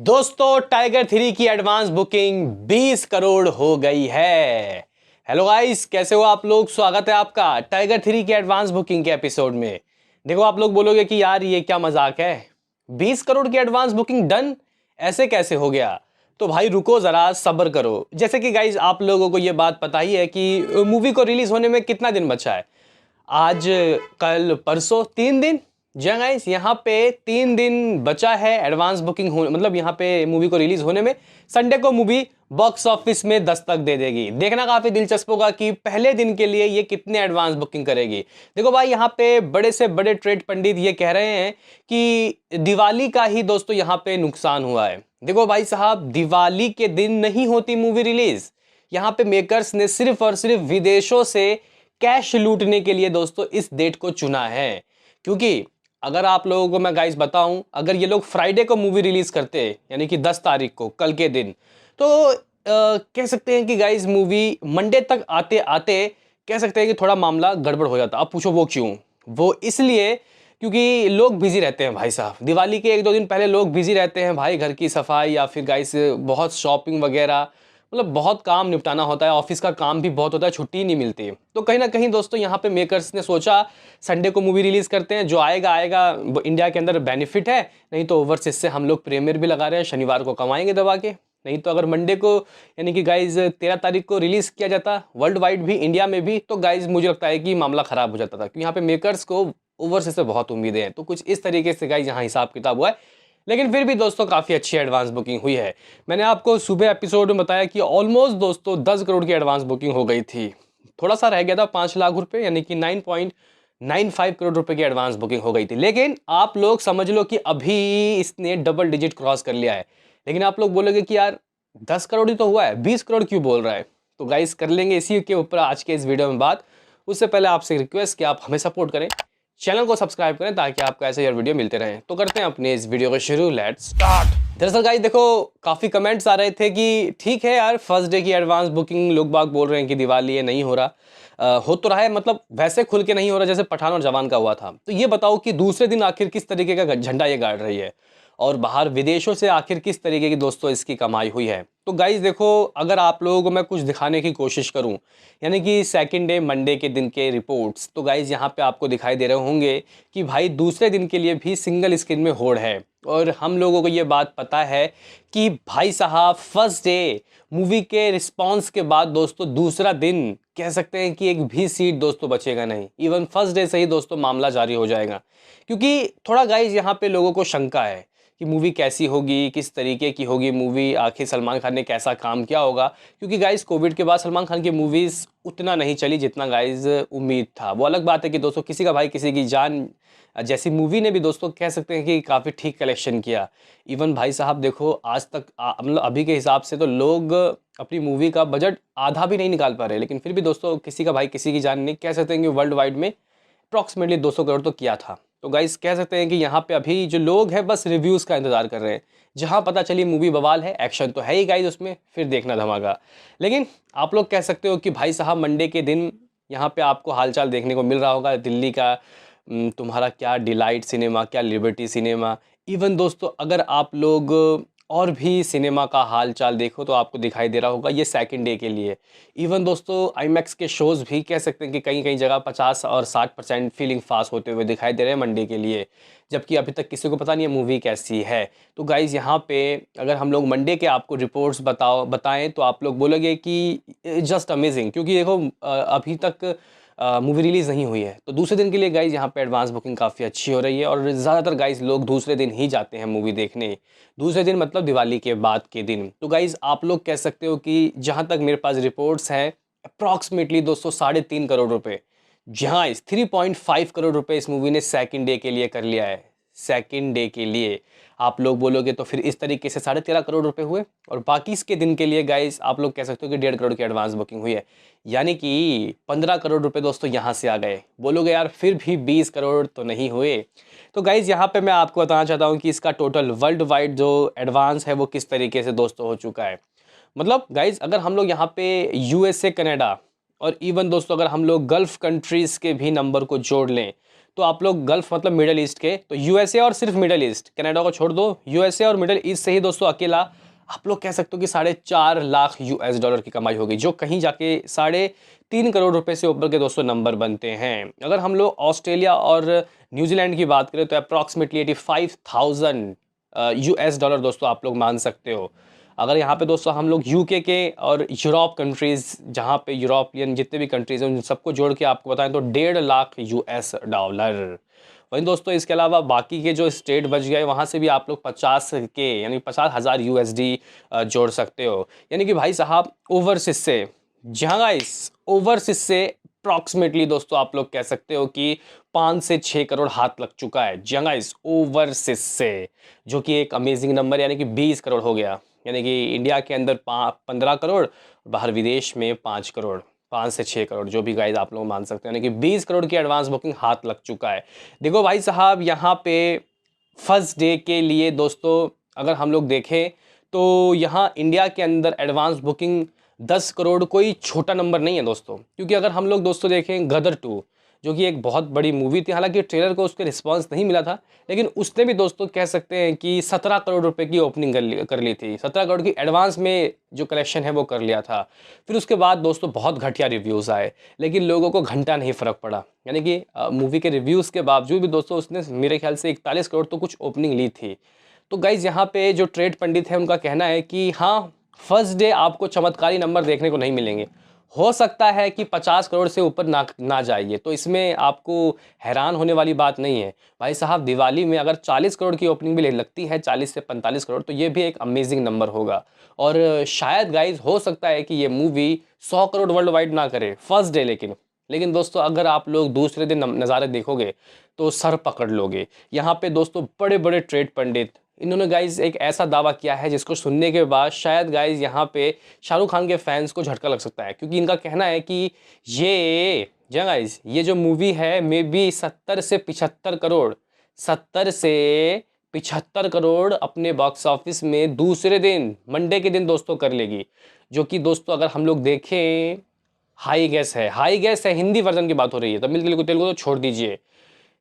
दोस्तों टाइगर 3 की advance booking 20 crore हो गई है। हेलो गाइस, कैसे हो आप लोग। स्वागत है आपका टाइगर 3 की एडवांस बुकिंग के एपिसोड में। देखो, आप लोग बोलोगे कि यार ये क्या मजाक है, 20 करोड़ की एडवांस बुकिंग डन, ऐसे कैसे हो गया। तो भाई रुको जरा, सब्र करो। जैसे कि गाइस आप लोगों को ये बात पता ही है कि मूवी को रिलीज होने में कितना दिन बचा है। आज, कल, परसों, 3 दिन। जी गाइस, यहाँ पे 3 दिन बचा है एडवांस बुकिंग हो, मतलब यहाँ पे मूवी को रिलीज होने में। संडे को मूवी बॉक्स ऑफिस में दस्तक दे देगी। देखना काफी दिलचस्प होगा कि पहले दिन के लिए ये कितने एडवांस बुकिंग करेगी। देखो भाई, यहाँ पे बड़े से बड़े ट्रेड पंडित ये कह रहे हैं कि दिवाली का ही दोस्तों यहाँ पे नुकसान हुआ है। देखो भाई साहब, दिवाली के दिन नहीं होती मूवी रिलीज। यहाँ पे मेकर्स ने सिर्फ और सिर्फ विदेशों से कैश लूटने के लिए दोस्तों इस डेट को चुना है। क्योंकि अगर आप लोगों को मैं गाइस बताऊं, अगर ये लोग फ्राइडे को मूवी रिलीज करते यानी कि 10 तारीख को, कल के दिन, तो कह सकते हैं कि गाइस मूवी मंडे तक आते आते कह सकते हैं कि थोड़ा मामला गड़बड़ हो जाता। अब पूछो वो क्यों। वो इसलिए क्योंकि लोग बिजी रहते हैं भाई साहब। दिवाली के 1-2 दिन पहले लोग बिजी रहते हैं भाई, घर की सफाई या फिर गाइस बहुत शॉपिंग वगैरह, मतलब बहुत काम निपटाना होता है। ऑफिस का काम भी बहुत होता है, छुट्टी ही नहीं मिलती। तो कहीं ना कहीं दोस्तों यहाँ पे मेकर्स ने सोचा संडे को मूवी रिलीज करते हैं, जो आएगा आएगा। वो इंडिया के अंदर बेनिफिट है, नहीं तो ओवरसीज से हम लोग प्रीमियर भी लगा रहे हैं, शनिवार को कमाएंगे दबा के। नहीं तो अगर मंडे को यानी कि गाइज 13 तारीख को रिलीज किया जाता वर्ल्ड वाइड भी, इंडिया में भी, तो गाइज मुझे लगता है कि मामला खराब हो जाता था। क्योंकि यहाँ पे मेकर्स को ओवरसीज से बहुत उम्मीदें हैं। तो कुछ इस तरीके से गाइज यहाँ हिसाब किताब हुआ है। लेकिन फिर भी दोस्तों काफ़ी अच्छी एडवांस बुकिंग हुई है। मैंने आपको सुबह एपिसोड में बताया कि ऑलमोस्ट दोस्तों 10 करोड़ की एडवांस बुकिंग हो गई थी। थोड़ा सा रह गया था 5 लाख रुपए, यानी कि 9.95 करोड़ रुपए की एडवांस बुकिंग हो गई थी। लेकिन आप लोग समझ लो कि अभी इसने डबल डिजिट क्रॉस कर लिया है। लेकिन आप लोग बोलोगे कि यार 10 करोड़ ही तो हुआ है, 20 करोड़ क्यों बोल रहा है। तो गाइस कर लेंगे इसी के ऊपर आज के इस वीडियो में बात। उससे पहले आपसे रिक्वेस्ट कि आप हमें सपोर्ट करें, चैनल को सब्सक्राइब करें ताकि आपको ऐसे यार वीडियो मिलते रहें। तो करते हैं अपने इस वीडियो को शुरू, लेट्स स्टार्ट। दरअसल गाइस देखो, काफ़ी कमेंट्स आ रहे थे कि ठीक है यार, फर्स्ट डे की एडवांस बुकिंग, लोग बाग बोल रहे हैं कि दिवाली है नहीं हो रहा। हो तो रहा है, मतलब वैसे खुल के नहीं हो रहा जैसे पठान और जवान का हुआ था। तो ये बताओ कि दूसरे दिन आखिर किस तरीके का झंडा ये गाड़ रही है, और बाहर विदेशों से आखिर किस तरीके की दोस्तों इसकी कमाई हुई है। तो गाइज देखो, अगर आप लोगों को मैं कुछ दिखाने की कोशिश करूं, यानी कि सेकंड डे मंडे के दिन के रिपोर्ट्स, तो गाइज यहाँ पे आपको दिखाई दे रहे होंगे कि भाई दूसरे दिन के लिए भी सिंगल स्क्रीन में होड़ है। और हम लोगों को ये बात पता है कि भाई साहब फर्स्ट डे मूवी के रिस्पॉन्स के बाद दोस्तों दूसरा दिन कह सकते हैं कि एक भी सीट दोस्तों बचेगा नहीं। इवन फर्स्ट डे से ही दोस्तों मामला जारी हो जाएगा। क्योंकि थोड़ा गाइज यहाँ पे लोगों को शंका है कि मूवी कैसी होगी, किस तरीके की होगी मूवी, आखिर सलमान खान ने कैसा काम किया होगा। क्योंकि गाइज कोविड के बाद सलमान खान की मूवीज़ उतना नहीं चली जितना गाइज उम्मीद था। वो अलग बात है कि दोस्तों किसी का भाई किसी की जान जैसी मूवी ने भी दोस्तों कह सकते हैं कि काफ़ी ठीक कलेक्शन किया। इवन भाई साहब देखो, आज तक मतलब अभी के हिसाब से तो लोग अपनी मूवी का बजट आधा भी नहीं निकाल पा रहे। लेकिन फिर भी दोस्तों किसी का भाई किसी की जान नहीं, कह सकते हैं कि वर्ल्ड वाइड में अप्रॉक्सीमेटली 200 करोड़ तो किया था। तो गाइस कह सकते हैं कि यहाँ पे अभी जो लोग हैं बस रिव्यूज़ का इंतजार कर रहे हैं। जहाँ पता चली मूवी बवाल है, एक्शन तो है ही गाइस उसमें, फिर देखना धमाका। लेकिन आप लोग कह सकते हो कि भाई साहब मंडे के दिन यहाँ पे आपको हालचाल देखने को मिल रहा होगा दिल्ली का। तुम्हारा क्या डिलाइट सिनेमा, क्या लिबर्टी सिनेमा। इवन दोस्तों अगर आप लोग और भी सिनेमा का हाल चाल देखो तो आपको दिखाई दे रहा होगा ये सेकंड डे के लिए। इवन दोस्तों आईमैक्स के शोज़ भी कह सकते हैं कि कहीं कहीं जगह 50 और 60% फीलिंग फास्ट होते हुए दिखाई दे रहे हैं मंडे के लिए। जबकि अभी तक किसी को पता नहीं है मूवी कैसी है। तो गाइज़ यहाँ पे अगर हम लोग मंडे के आपको रिपोर्ट्स बताएं तो आप लोग बोलोगे कि जस्ट अमेजिंग। क्योंकि देखो अभी तक मूवी रिलीज़ नहीं हुई है। तो दूसरे दिन के लिए गाइज़ यहाँ पे एडवांस बुकिंग काफ़ी अच्छी हो रही है। और ज़्यादातर गाइज़ लोग दूसरे दिन ही जाते हैं मूवी देखने। दूसरे दिन मतलब दिवाली के बाद के दिन। तो गाइज़ आप लोग कह सकते हो कि जहाँ तक मेरे पास रिपोर्ट्स हैं, अप्रॉक्सीमेटली दोस्तों 3.5 करोड़ रुपए, जहाँ इस 3.5 करोड़ रुपए इस मूवी ने सेकंड डे के लिए कर लिया है। सेकंड डे के लिए आप लोग बोलोगे तो फिर इस तरीके से 13.5 करोड़ रुपए हुए। और बाकी इसके दिन के लिए गाइस आप लोग कह सकते हो कि 1.5 करोड़ की एडवांस बुकिंग हुई है। यानी कि 15 करोड़ रुपए दोस्तों यहाँ से आ गए। बोलोगे यार फिर भी 20 करोड़ तो नहीं हुए। तो गाइज यहाँ पे मैं आपको बताना चाहता हूँ कि इसका टोटल वर्ल्ड वाइड जो एडवांस है वो किस तरीके से दोस्तों हो चुका है। मतलब गाइज अगर हम लोग यहाँ पे यूएसए, कनाडा और इवन दोस्तों अगर हम लोग गल्फ कंट्रीज़ के भी नंबर को जोड़ लें तो आप लोग गल्फ मतलब मिडल ईस्ट के, तो यूएसए और सिर्फ मिडल ईस्ट, कनाडा को छोड़ दो, यूएसए और मिडल ईस्ट से ही दोस्तों अकेला आप लोग कह सकते हो कि 4.5 लाख यूएस डॉलर की कमाई होगी, जो कहीं जाके 3.5 करोड़ रुपए से ऊपर के दोस्तों नंबर बनते हैं। अगर हम लोग ऑस्ट्रेलिया और न्यूजीलैंड की बात करें तो अप्रॉक्सीमेटली 85,000 यूएस डॉलर दोस्तों आप लोग मान सकते हो। अगर यहाँ पे दोस्तों हम लोग यूके के और यूरोप कंट्रीज़, जहाँ पे यूरोपियन जितने भी कंट्रीज़ हैं उन सबको जोड़ के आपको बताएं तो 1.5 लाख यूएस डॉलर। वहीं दोस्तों इसके अलावा बाकी के जो स्टेट बच गए वहाँ से भी आप लोग 50 के यानी 50,000 यूएसडी जोड़ सकते हो। यानी कि भाई साहब ओवरसीज से, जहाँ गाइस ओवरसीज से अप्रॉक्सीमेटली दोस्तों आप लोग कह सकते हो कि 5 से 6 करोड़ हाथ लग चुका है जहाँ गाइस ओवरसीज से, जो कि एक अमेजिंग नंबर यानी कि 20 करोड़ हो गया। यानी कि इंडिया के अंदर 15 करोड़, बाहर विदेश में 5 करोड़, 5 से 6 करोड़ जो भी गाइस आप लोग मान सकते हैं, यानी कि 20 करोड़ की एडवांस बुकिंग हाथ लग चुका है। देखो भाई साहब यहाँ पे फर्स्ट डे के लिए दोस्तों अगर हम लोग देखें तो यहाँ इंडिया के अंदर एडवांस बुकिंग 10 करोड़ कोई छोटा नंबर नहीं है दोस्तों, क्योंकि अगर हम लोग दोस्तों देखें गदर 2 जो कि एक बहुत बड़ी मूवी थी, हालांकि ट्रेलर को उसके रिस्पांस नहीं मिला था, लेकिन उसने भी दोस्तों कह सकते हैं कि 17 करोड़ रुपए की ओपनिंग कर ली थी, 17 करोड़ की एडवांस में जो कलेक्शन है वो कर लिया था। फिर उसके बाद दोस्तों बहुत घटिया रिव्यूज़ आए, लेकिन लोगों को घंटा नहीं फ़र्क पड़ा, यानी कि मूवी के रिव्यूज़ के बावजूद भी दोस्तों उसने मेरे ख्याल से 41 करोड़ तो कुछ ओपनिंग ली थी। तो गाइज़ यहाँ पे जो ट्रेड पंडित है उनका कहना है कि हाँ, फर्स्ट डे आपको चमत्कारी नंबर देखने को नहीं मिलेंगे, हो सकता है कि 50 करोड़ से ऊपर ना जाइए, तो इसमें आपको हैरान होने वाली बात नहीं है। भाई साहब दिवाली में अगर 40 करोड़ की ओपनिंग भी लगती है, 40 से 45 करोड़, तो ये भी एक अमेजिंग नंबर होगा। और शायद गाइज हो सकता है कि ये मूवी 100 करोड़ वर्ल्ड वाइड ना करे फर्स्ट डे, लेकिन दोस्तों अगर आप लोग दूसरे दिन नज़ारे देखोगे तो सर पकड़ लोगे। यहाँ पे दोस्तों बड़े बड़े ट्रेड पंडित, इन्होंने गाइज एक ऐसा दावा किया है जिसको सुनने के बाद शायद गाइज यहाँ पे शाहरुख खान के फैंस को झटका लग सकता है, क्योंकि इनका कहना है कि गाइज ये जो मूवी है मे बी 70 से 75 करोड़, 70 से 75 करोड़ अपने बॉक्स ऑफिस में दूसरे दिन मंडे के दिन दोस्तों कर लेगी, जो कि दोस्तों अगर हम लोग देखें हाई गैस है। हिंदी वर्जन की बात हो रही है, तमिल तेलुगु तो छोड़ दीजिए।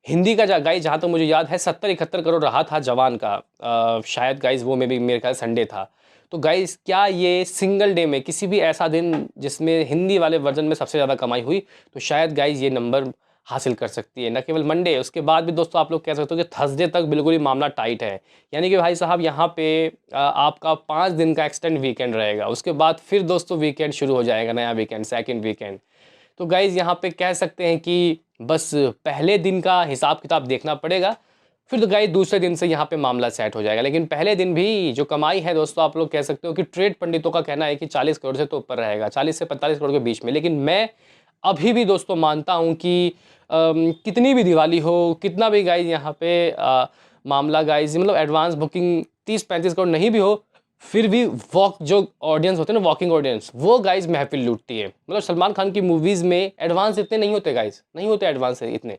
हिंदी का गाइज जहाँ तक मुझे याद है 70-71 करोड़ रहा था जवान का, शायद गाइज वो में भी मेरे ख्याल संडे था। तो गाइज क्या ये सिंगल डे में किसी भी ऐसा दिन जिसमें हिंदी वाले वर्जन में सबसे ज़्यादा कमाई हुई, तो शायद गाइज ये नंबर हासिल कर सकती है, न केवल मंडे, उसके बाद भी दोस्तों आप लोग कह सकते हो कि थर्सडे तक बिल्कुल ही मामला टाइट है। यानी कि भाई साहब यहाँ पे आपका 5 दिन का एक्सटेंड वीकेंड रहेगा, उसके बाद फिर दोस्तों वीकेंड शुरू हो जाएगा, नया वीकेंड, सेकंड वीकेंड। तो गाइज़ यहाँ पे कह सकते हैं कि बस पहले दिन का हिसाब किताब देखना पड़ेगा, फिर तो गाइज दूसरे दिन से यहाँ पे मामला सेट हो जाएगा। लेकिन पहले दिन भी जो कमाई है दोस्तों आप लोग कह सकते हो कि ट्रेड पंडितों का कहना है कि 40 करोड़ से तो ऊपर रहेगा, 40 से 45 करोड़ के बीच में। लेकिन मैं अभी भी दोस्तों मानता हूँ कि कितनी भी दिवाली हो, कितना भी गाइज यहाँ पे मामला गाइज मतलब एडवांस बुकिंग 30-35 करोड़ नहीं भी हो, फिर भी वॉक जो ऑडियंस होते हैं ना, वॉकिंग ऑडियंस, वो गाइज महफिल लूटती है। मतलब सलमान खान की मूवीज़ में एडवांस इतने नहीं होते गाइज, नहीं होते एडवांस इतने,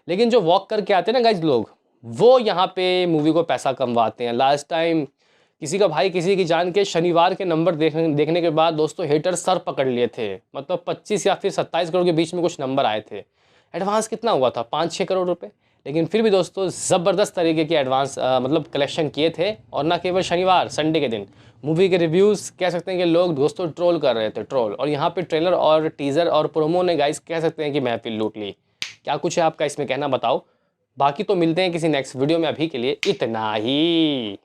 लेकिन जो वॉक करके आते हैं ना गाइज लोग, वो यहाँ पे मूवी को पैसा कमवाते हैं। लास्ट टाइम किसी का भाई किसी की जान के शनिवार के नंबर देखने के बाद दोस्तों हेटर सर पकड़ लिए थे, मतलब 25 या फिर 27 करोड़ के बीच में कुछ नंबर आए थे। एडवांस कितना हुआ था, 5-6 करोड़ रुपए, लेकिन फिर भी दोस्तों ज़बरदस्त तरीके की एडवांस मतलब कलेक्शन किए थे। और ना केवल शनिवार, संडे के दिन मूवी के रिव्यूज़ कह सकते हैं कि लोग दोस्तों ट्रोल कर रहे थे, ट्रोल। और यहाँ पे ट्रेलर और टीज़र और प्रोमो ने गाइस कह सकते हैं कि महफिल लूट ली। क्या कुछ है आपका इसमें कहना, बताओ। बाकी तो मिलते हैं किसी नेक्स्ट वीडियो में, अभी के लिए इतना ही।